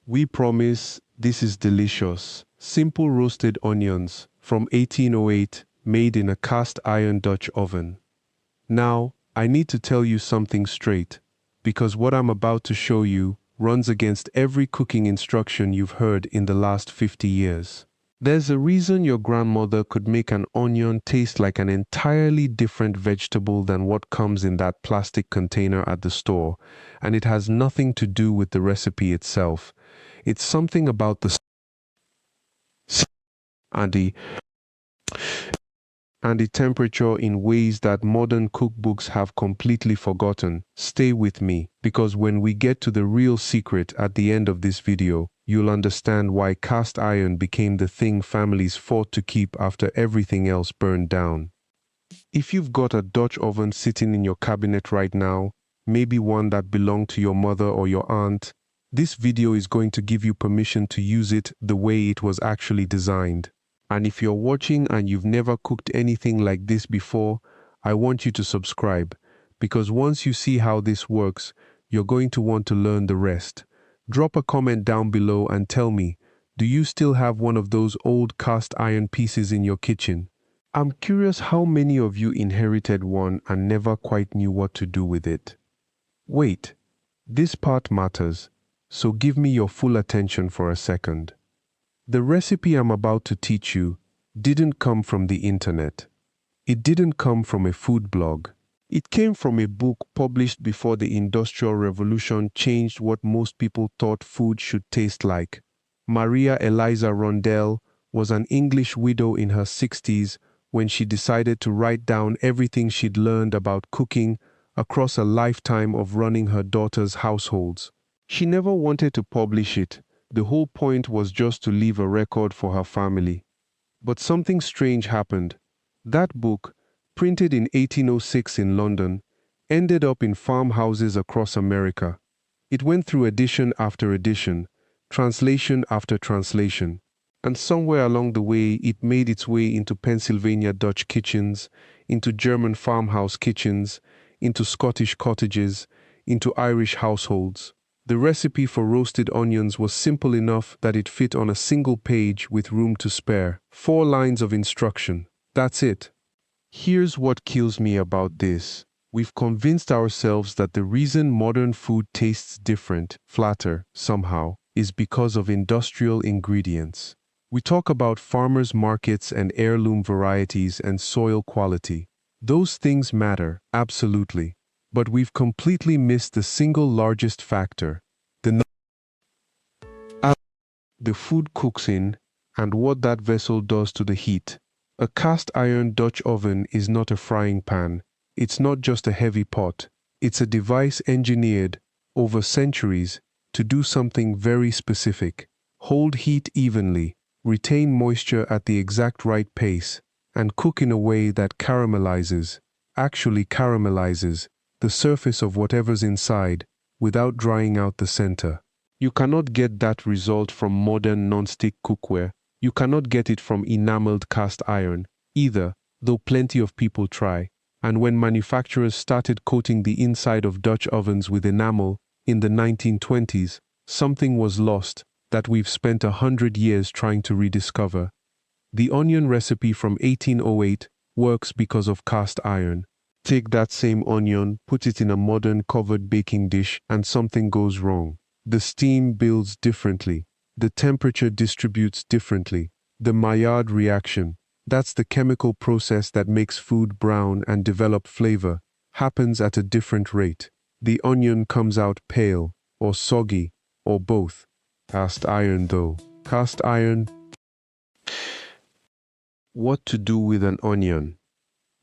We promise this is delicious. Simple roasted onions from 1808 made in a cast iron Dutch oven. Now, I need to tell you something straight, because what I'm about to show you runs against every cooking instruction you've heard in the last 50 years. There's a reason your grandmother could make an onion taste like an entirely different vegetable than what comes in that plastic container at the store, and it has nothing to do with the recipe itself. It's something about the and the and the temperature in ways that modern cookbooks have completely forgotten. Stay with me, because when we get to the real secret at the end of this video, you'll understand why cast iron became the thing families fought to keep after everything else burned down. If you've got a Dutch oven sitting in your cabinet right now, maybe one that belonged to your mother or your aunt, this video is going to give you permission to use it the way it was actually designed. And if you're watching and you've never cooked anything like this before, I want you to subscribe, because once you see how this works, you're going to want to learn the rest. Drop a comment down below and tell me, do you still have one of those old cast iron pieces in your kitchen? I'm curious how many of you inherited one and never quite knew what to do with it. Wait, this part matters, so give me your full attention for a second. The recipe I'm about to teach you didn't come from the internet. It didn't come from a food blog. It came from a book published before the Industrial Revolution changed what most people thought food should taste like. Maria Eliza Rondell was an English widow in her 60s when she decided to write down everything she'd learned about cooking across a lifetime of running her daughter's households. She never wanted to publish it. The whole point was just to leave a record for her family. But something strange happened. That book, printed in 1806 in London, ended up in farmhouses across America. It went through edition after edition, translation after translation, and somewhere along the way it made its way into Pennsylvania Dutch kitchens, into German farmhouse kitchens, into Scottish cottages, into Irish households. The recipe for roasted onions was simple enough that it fit on a single page with room to spare. 4 lines of instruction. That's it. Here's what kills me about this. We've convinced ourselves that the reason modern food tastes different, flatter, somehow, is because of industrial ingredients. We talk about farmers' markets and heirloom varieties and soil quality. Those things matter, absolutely. But we've completely missed the single largest factor, the food cooks in, and what that vessel does to the heat. A cast iron Dutch oven is not a frying pan. It's not just a heavy pot. It's a device engineered, over centuries, to do something very specific. Hold heat evenly, retain moisture at the exact right pace, and cook in a way that actually caramelizes, the surface of whatever's inside, without drying out the center. You cannot get that result from modern non-stick cookware. You cannot get it from enameled cast iron, either, though plenty of people try. And when manufacturers started coating the inside of Dutch ovens with enamel in the 1920s, something was lost that we've spent 100 years trying to rediscover. The onion recipe from 1808 works because of cast iron. Take that same onion, put it in a modern covered baking dish, and something goes wrong. The steam builds differently. The temperature distributes differently. The Maillard reaction, that's the chemical process that makes food brown and develop flavor, happens at a different rate. The onion comes out pale, or soggy, or both. Cast iron though. Cast iron. What to do with an onion?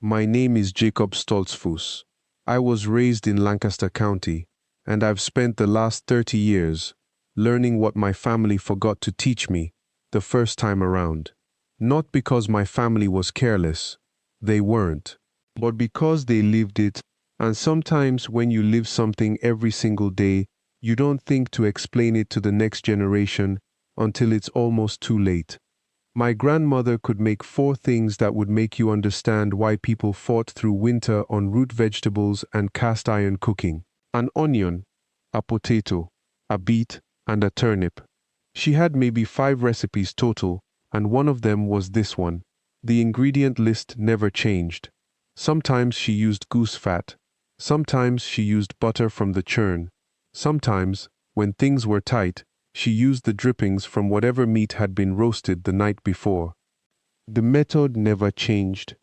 My name is Jacob Stoltzfus. I was raised in Lancaster County, and I've spent the last 30 years learning what my family forgot to teach me the first time around. Not because my family was careless, they weren't, but because they lived it, and sometimes when you live something every single day, you don't think to explain it to the next generation until it's almost too late. My grandmother could make 4 things that would make you understand why people fought through winter on root vegetables and cast iron cooking. An onion, a potato, a beet, and a turnip. She had maybe 5 recipes total, and one of them was this one. The ingredient list never changed. Sometimes she used goose fat. Sometimes she used butter from the churn. Sometimes, when things were tight, she used the drippings from whatever meat had been roasted the night before. The method never changed.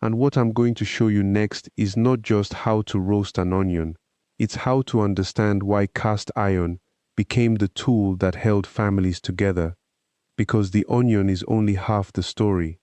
And what I'm going to show you next is not just how to roast an onion. It's how to understand why cast iron became the tool that held families together. Because the onion is only half the story.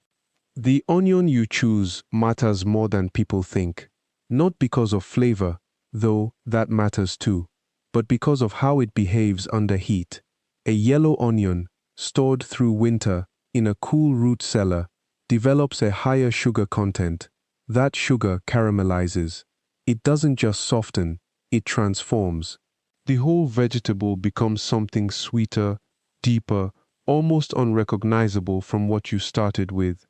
The onion you choose matters more than people think. Not because of flavor, though that matters too, but because of how it behaves under heat. A yellow onion, stored through winter in a cool root cellar, develops a higher sugar content. That sugar caramelizes. It doesn't just soften, it transforms. The whole vegetable becomes something sweeter, deeper, almost unrecognizable from what you started with.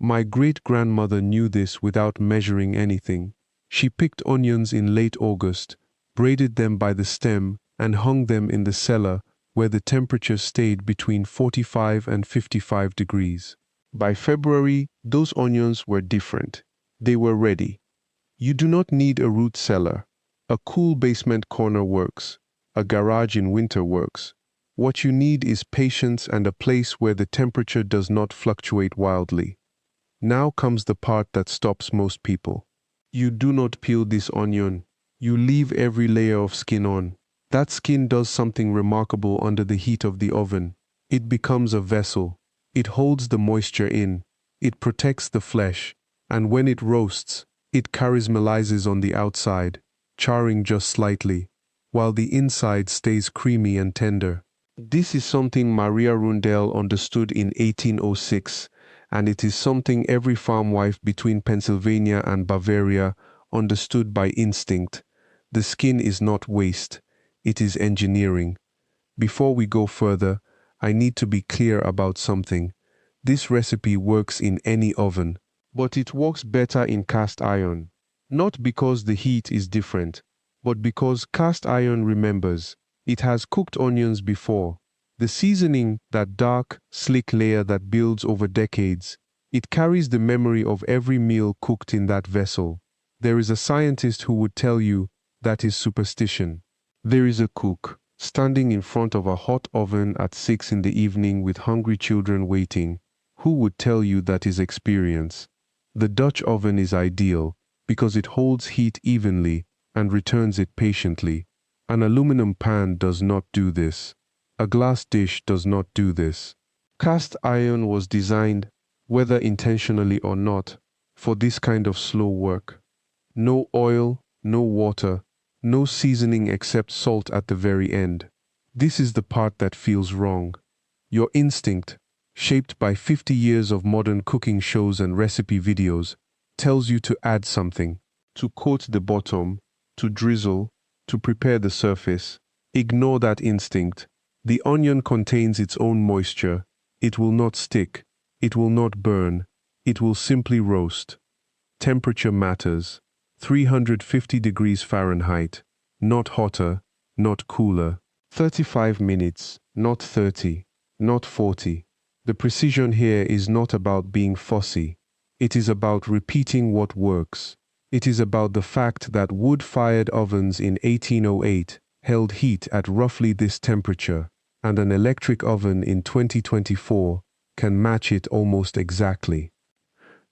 My great-grandmother knew this without measuring anything. She picked onions in late August, braided them by the stem, and hung them in the cellar where the temperature stayed between 45 and 55 degrees. By February, those onions were different. They were ready. You do not need a root cellar. A cool basement corner works. A garage in winter works. What you need is patience and a place where the temperature does not fluctuate wildly. Now comes the part that stops most people. You do not peel this onion. You leave every layer of skin on. That skin does something remarkable under the heat of the oven. It becomes a vessel. It holds the moisture in. It protects the flesh. And when it roasts, it caramelizes on the outside, charring just slightly, while the inside stays creamy and tender. This is something Maria Rundell understood in 1806, and it is something every farm wife between Pennsylvania and Bavaria understood by instinct. The skin is not waste, it is engineering. Before we go further, I need to be clear about something. This recipe works in any oven, but it works better in cast iron. Not because the heat is different, but because cast iron remembers. It has cooked onions before. The seasoning, that dark, slick layer that builds over decades, it carries the memory of every meal cooked in that vessel. There is a scientist who would tell you that is superstition. There is a cook standing in front of a hot oven at 6 in the evening with hungry children waiting. Who would tell you that is experience? The Dutch oven is ideal because it holds heat evenly and returns it patiently. An aluminum pan does not do this. A glass dish does not do this. Cast iron was designed, whether intentionally or not, for this kind of slow work. No oil, no water, no seasoning except salt at the very end. This is the part that feels wrong. Your instinct, shaped by 50 years of modern cooking shows and recipe videos, tells you to add something, to coat the bottom, to drizzle, to prepare the surface. Ignore that instinct. The onion contains its own moisture. It will not stick. It will not burn. It will simply roast. Temperature matters. 350 degrees Fahrenheit. Not hotter, not cooler. 35 minutes, not 30, not 40. The precision here is not about being fussy. It is about repeating what works. It is about the fact that wood-fired ovens in 1808 held heat at roughly this temperature, and an electric oven in 2024 can match it almost exactly.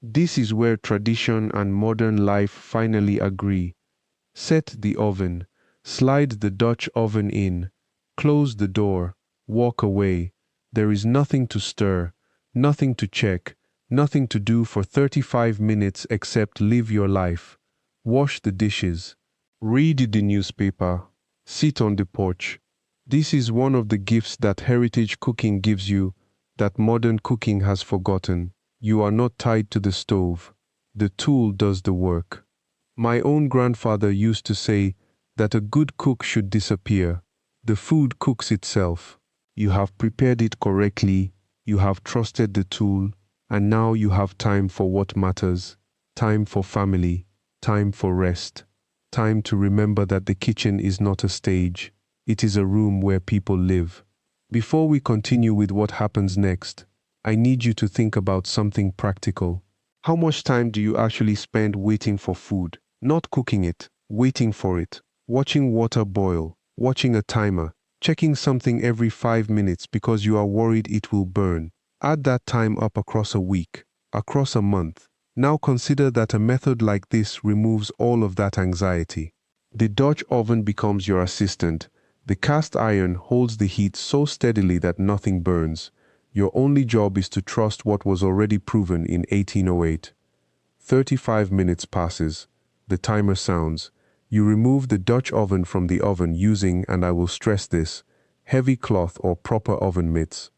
This is where tradition and modern life finally agree. Set the oven, slide the Dutch oven in, close the door, walk away. There is nothing to stir, nothing to check, nothing to do for 35 minutes except live your life. Wash the dishes, read the newspaper, sit on the porch. This is one of the gifts that heritage cooking gives you that modern cooking has forgotten. You are not tied to the stove. The tool does the work. My own grandfather used to say that a good cook should disappear. The food cooks itself. You have prepared it correctly, you have trusted the tool, and now you have time for what matters. Time for family, time for rest, time to remember that the kitchen is not a stage. It is a room where people live. Before we continue with what happens next, I need you to think about something practical. How much time do you actually spend waiting for food? Not cooking it, waiting for it. Watching water boil, watching a timer, checking something every 5 minutes because you are worried it will burn. Add that time up across a week, across a month. Now consider that a method like this removes all of that anxiety. The Dutch oven becomes your assistant. The cast iron holds the heat so steadily that nothing burns. Your only job is to trust what was already proven in 1808. 35 minutes passes. The timer sounds. You remove the Dutch oven from the oven using, and I will stress this, heavy cloth or proper oven mitts.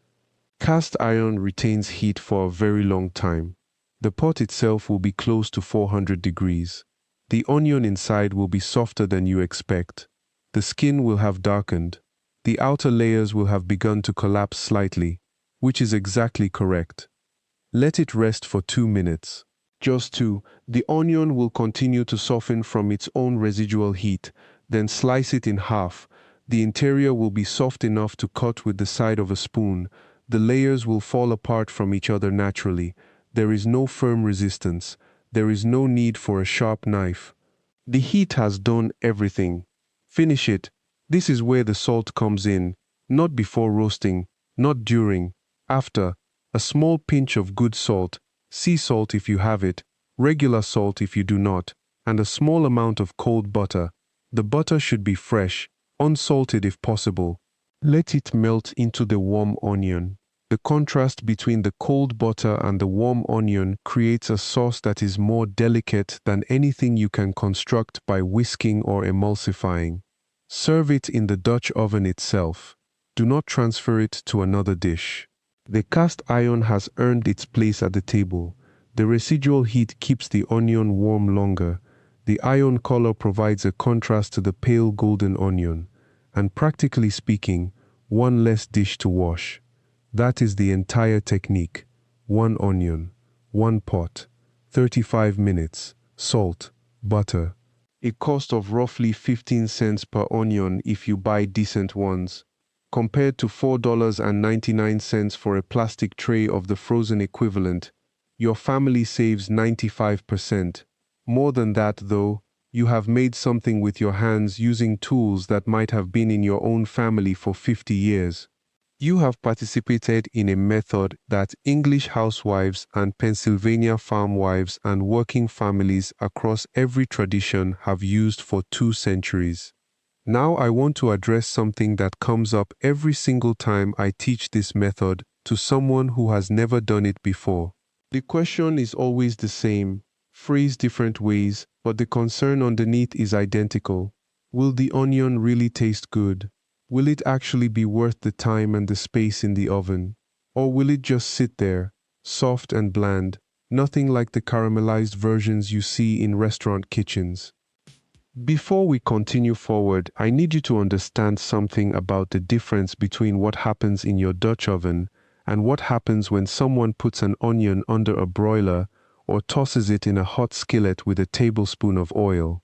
Cast iron retains heat for a very long time. The pot itself will be close to 400 degrees. The onion inside will be softer than you expect. The skin will have darkened. The outer layers will have begun to collapse slightly, which is exactly correct. Let it rest for 2 minutes. Just 2. The onion will continue to soften from its own residual heat, then slice it in half. The interior will be soft enough to cut with the side of a spoon. The layers will fall apart from each other naturally. There is no firm resistance. There is no need for a sharp knife. The heat has done everything. Finish it. This is where the salt comes in. Not before roasting, not during, after. A small pinch of good salt, sea salt if you have it, regular salt if you do not, and a small amount of cold butter. The butter should be fresh, unsalted if possible. Let it melt into the warm onion. The contrast between the cold butter and the warm onion creates a sauce that is more delicate than anything you can construct by whisking or emulsifying. Serve it in the Dutch oven itself. Do not transfer it to another dish. The cast iron has earned its place at the table. The residual heat keeps the onion warm longer. The iron color provides a contrast to the pale golden onion. And practically speaking, one less dish to wash. That is the entire technique. One onion, one pot, 35 minutes, salt, butter. A cost of roughly 15 cents per onion if you buy decent ones, compared to $4.99 for a plastic tray of the frozen equivalent. Your family saves 95%. More than that, though, you have made something with your hands using tools that might have been in your own family for 50 years. You have participated in a method that English housewives and Pennsylvania farm wives and working families across every tradition have used for 2 centuries. Now I want to address something that comes up every single time I teach this method to someone who has never done it before. The question is always the same, phrased different ways, but the concern underneath is identical. Will the onion really taste good? Will it actually be worth the time and the space in the oven? Or will it just sit there, soft and bland, nothing like the caramelized versions you see in restaurant kitchens? Before we continue forward, I need you to understand something about the difference between what happens in your Dutch oven and what happens when someone puts an onion under a broiler or tosses it in a hot skillet with a tablespoon of oil.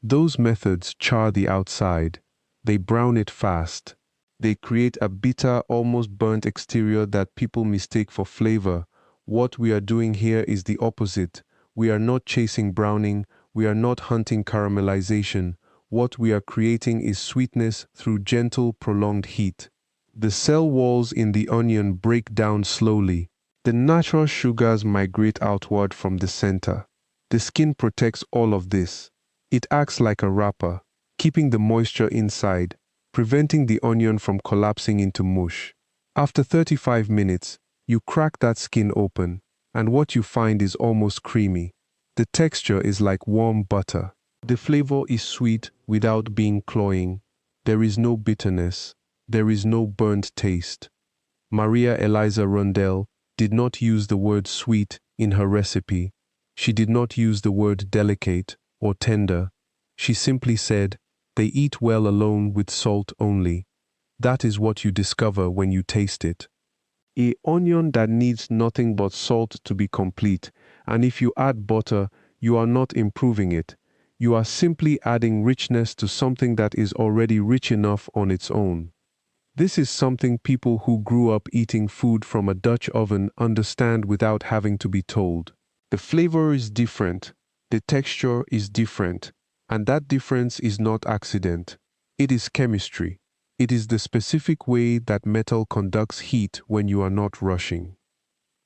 Those methods char the outside. They brown it fast. They create a bitter, almost burnt exterior that people mistake for flavor. What we are doing here is the opposite. We are not chasing browning. We are not hunting caramelization. What we are creating is sweetness through gentle, prolonged heat. The cell walls in the onion break down slowly. The natural sugars migrate outward from the center. The skin protects all of this. It acts like a wrapper, keeping the moisture inside, preventing the onion from collapsing into mush. After 35 minutes, you crack that skin open, and what you find is almost creamy. The texture is like warm butter. The flavor is sweet without being cloying. There is no bitterness. There is no burnt taste. Maria Eliza Rundell did not use the word sweet in her recipe. She did not use the word delicate or tender. She simply said, "They eat well alone with salt only." That is what you discover when you taste it. An onion that needs nothing but salt to be complete, and if you add butter, you are not improving it. You are simply adding richness to something that is already rich enough on its own. This is something people who grew up eating food from a Dutch oven understand without having to be told. The flavor is different, the texture is different, and that difference is not accident. It is chemistry. It is the specific way that metal conducts heat when you are not rushing.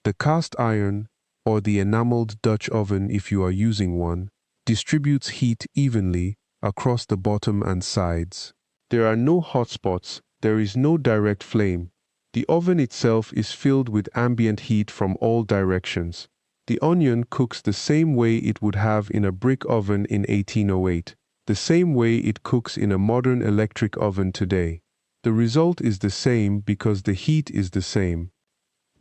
The cast iron, or the enameled Dutch oven if you are using one, distributes heat evenly across the bottom and sides. There are no hot spots, there is no direct flame. The oven itself is filled with ambient heat from all directions. The onion cooks the same way it would have in a brick oven in 1808, the same way it cooks in a modern electric oven today. The result is the same because the heat is the same.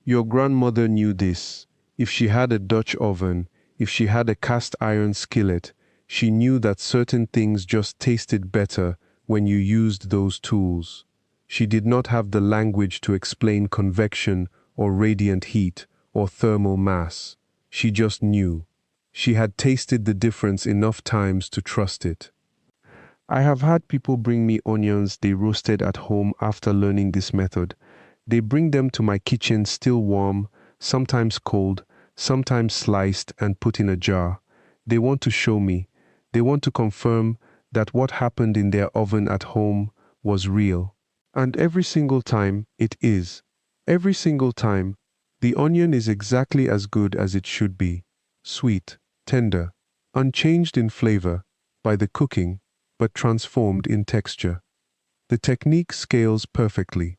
Your grandmother knew this. If she had a Dutch oven, if she had a cast iron skillet, she knew that certain things just tasted better when you used those tools. She did not have the language to explain convection or radiant heat or thermal mass. She just knew. She had tasted the difference enough times to trust it. I have had people bring me onions they roasted at home after learning this method. They bring them to my kitchen still warm, sometimes cold, sometimes sliced and put in a jar. They want to show me. They want to confirm that what happened in their oven at home was real. And every single time, it is. Every single time, the onion is exactly as good as it should be. Sweet, tender, unchanged in flavor by the cooking, but transformed in texture. The technique scales perfectly.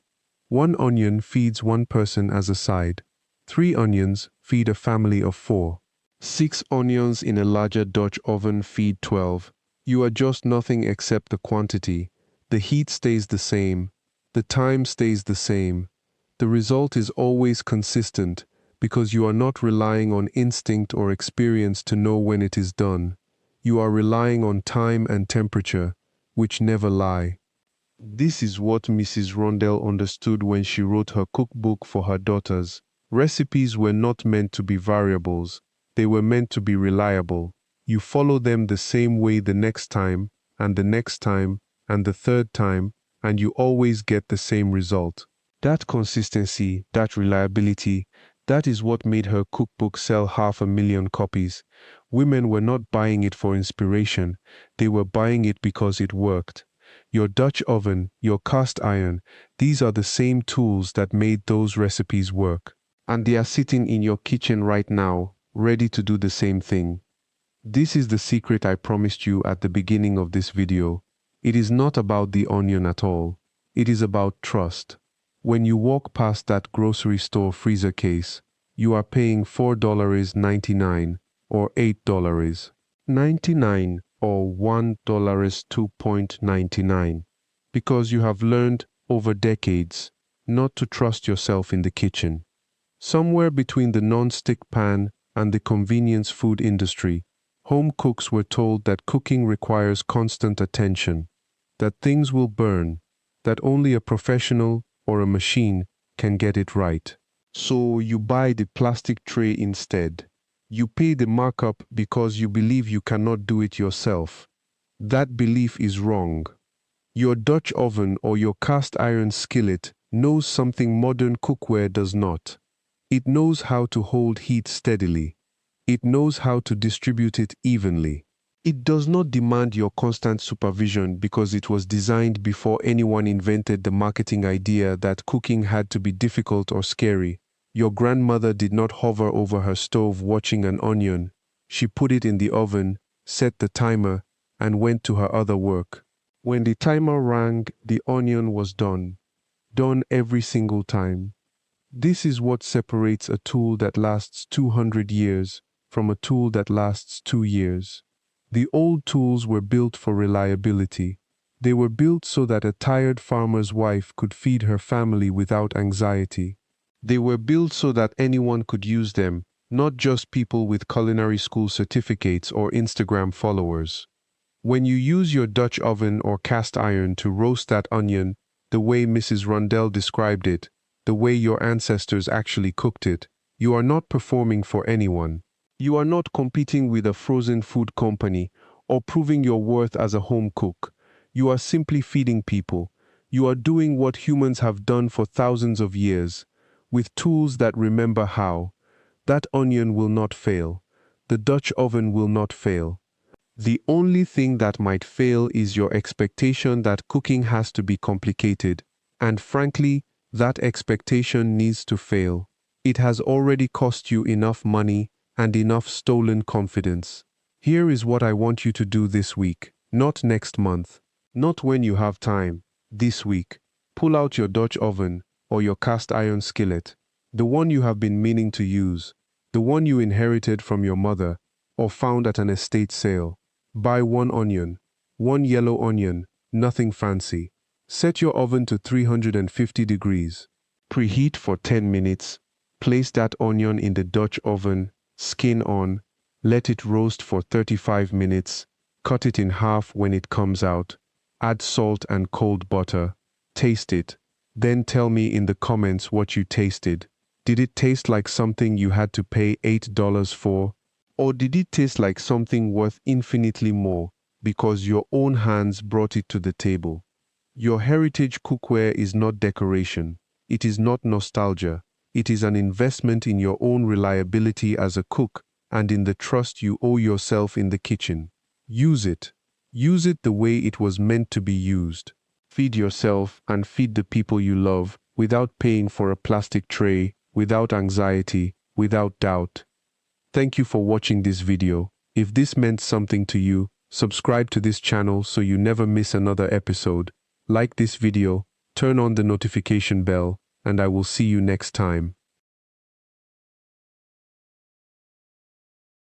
1 onion feeds 1 person as a side. 3 onions feed a family of 4. 6 onions in a larger Dutch oven feed 12. You adjust nothing except the quantity. The heat stays the same. The time stays the same. The result is always consistent because you are not relying on instinct or experience to know when it is done. You are relying on time and temperature, which never lie. This is what Mrs. Rondell understood when she wrote her cookbook for her daughters. Recipes were not meant to be variables. They were meant to be reliable. You follow them the same way the next time, and the next time, and the third time, and you always get the same result. That consistency, that reliability, that is what made her cookbook sell 500,000 copies. Women were not buying it for inspiration. They were buying it because it worked. Your Dutch oven, your cast iron, these are the same tools that made those recipes work. And they are sitting in your kitchen right now, ready to do the same thing. This is the secret I promised you at the beginning of this video. It is not about the onion at all. It is about trust. When you walk past that grocery store freezer case, you are paying $4.99 or $8.99 or $1.02.99 because you have learned over decades not to trust yourself in the kitchen. Somewhere between the non-stick pan and the convenience food industry, home cooks were told that cooking requires constant attention, that things will burn, that only a professional or a machine can get it right. So you buy the plastic tray instead. You pay the markup because you believe you cannot do it yourself. That belief is wrong. Your Dutch oven or your cast iron skillet knows something modern cookware does not. It knows how to hold heat steadily. It knows how to distribute it evenly. It does not demand your constant supervision because it was designed before anyone invented the marketing idea that cooking had to be difficult or scary. Your grandmother did not hover over her stove watching an onion. She put it in the oven, set the timer, and went to her other work. When the timer rang, the onion was done. Done every single time. This is what separates a tool that lasts 200 years from a tool that lasts 2 years. The old tools were built for reliability. They were built so that a tired farmer's wife could feed her family without anxiety. They were built so that anyone could use them, not just people with culinary school certificates or Instagram followers. When you use your Dutch oven or cast iron to roast that onion, the way Mrs. Rondell described it, the way your ancestors actually cooked it, you are not performing for anyone. You are not competing with a frozen food company or proving your worth as a home cook. You are simply feeding people. You are doing what humans have done for thousands of years, with tools that remember how. That onion will not fail. The Dutch oven will not fail. The only thing that might fail is your expectation that cooking has to be complicated. And frankly, that expectation needs to fail. It has already cost you enough money and enough stolen confidence. Here is what I want you to do this week, not next month, not when you have time. This week, pull out your Dutch oven or your cast iron skillet, the one you have been meaning to use, the one you inherited from your mother or found at an estate sale. Buy one onion, one yellow onion, nothing fancy. Set your oven to 350 degrees. Preheat for 10 minutes. Place that onion in the Dutch oven, skin on. Let it roast for 35 minutes. Cut it in half when it comes out. Add salt and cold butter. Taste it. Then tell me in the comments what you tasted. Did it taste like something you had to pay $8 for? Or did it taste like something worth infinitely more because your own hands brought it to the table? Your heritage cookware is not decoration. It is not nostalgia. It is an investment in your own reliability as a cook and in the trust you owe yourself in the kitchen. Use it. Use it the way it was meant to be used. Feed yourself and feed the people you love without paying for a plastic tray, without anxiety, without doubt. Thank you for watching this video. If this meant something to you, subscribe to this channel so you never miss another episode. Like this video, turn on the notification bell, and I will see you next time.